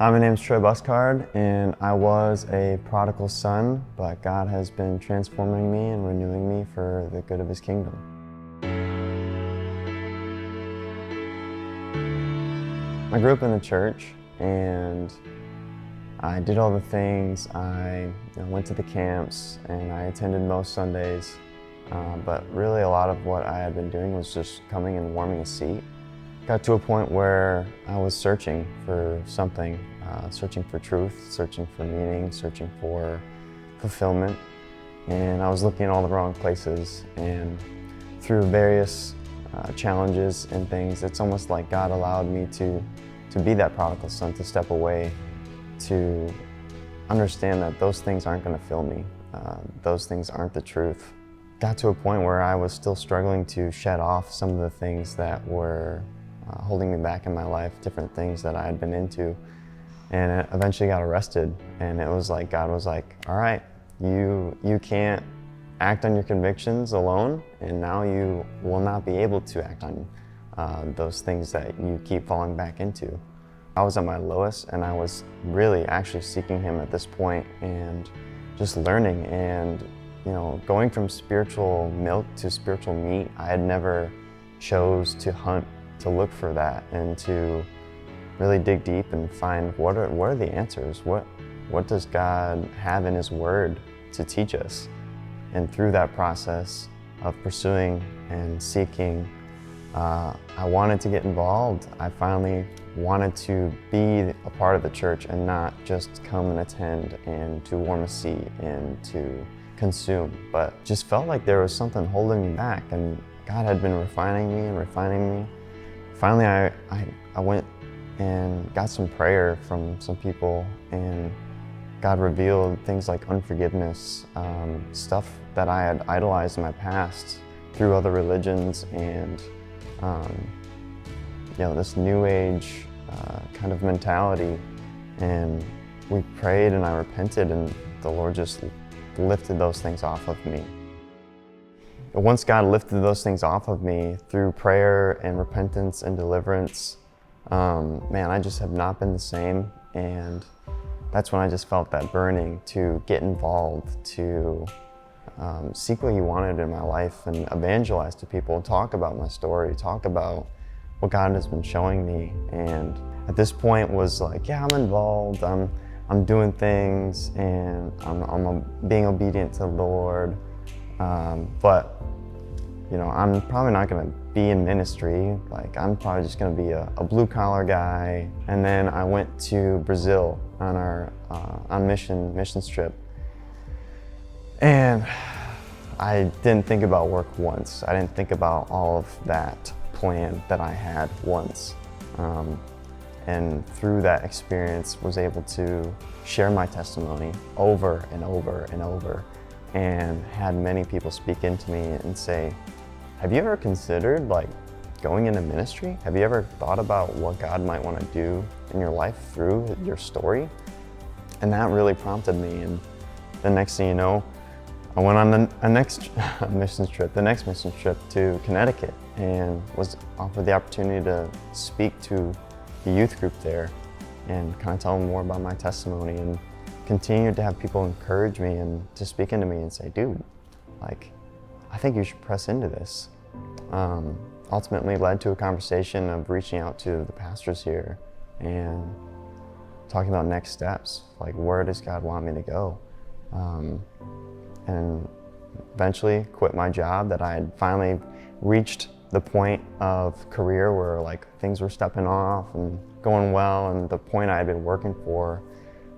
My name's Buskard, and I was a prodigal son, but God has been transforming me and renewing me for the good of His kingdom. I grew up in the church, and I did all the things. I went to the camps, and I attended most Sundays, but really a lot of what I had been doing was just coming and warming a seat. Got to a point where I was searching for something, searching for truth, searching for meaning, searching for fulfillment, and I was looking in all the wrong places. And through various challenges and things, it's almost like God allowed me to be that prodigal son, to step away, to understand that those things aren't going to fill me. Those things aren't the truth. Got to a point where I was still struggling to shed off some of the things that were holding me back in my life, different things that I had been into, and eventually got arrested. And it was like God was like, all right, you can't act on your convictions alone, and now you will not be able to act on those things that you keep falling back into. I was at my lowest, and I was really actually seeking Him at this point and just learning and going from spiritual milk to spiritual meat. I had never chose to hunt, to look for that, and to really dig deep and find what are the answers. What does God have in His Word to teach us? And through that process of pursuing and seeking, I wanted to get involved. I finally wanted to be a part of the church and not just come and attend and to warm a seat and to consume, but just felt like there was something holding me back, and God had been refining me and refining me. Finally, I went and got some prayer from some people, and God revealed things like unforgiveness, stuff that I had idolized in my past through other religions, and this new age kind of mentality. And we prayed, and I repented, and the Lord just lifted those things off of me. Once God lifted those things off of me through prayer and repentance and deliverance, I just have not been the same. And that's when I just felt that burning to get involved, to seek what He wanted in my life and evangelize to people, talk about my story, talk about what God has been showing me. And at this point was like, yeah, I'm involved, I'm doing things, and I'm being obedient to the Lord. But I'm probably not going to be in ministry. Like, I'm probably just going to be a blue-collar guy. And then I went to Brazil on our missions trip, and I didn't think about work once. I didn't think about all of that plan that I had once. And through that experience, was able to share my testimony over and over and over, and had many people speak into me and say, have you ever considered going into ministry? Have you ever thought about what God might want to do in your life through your story? And that really prompted me. And the next thing you know, I went on the next missions trip to Connecticut, and was offered the opportunity to speak to the youth group there and kind of tell them more about my testimony, and continued to have people encourage me and to speak into me and say, dude, I think you should press into this. Ultimately led to a conversation of reaching out to the pastors here and talking about next steps, like where does God want me to go? And eventually quit my job that I had finally reached the point of career where things were stepping off and going well, and the point I had been working for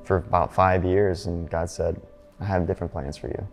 about 5 years, and God said, I have different plans for you.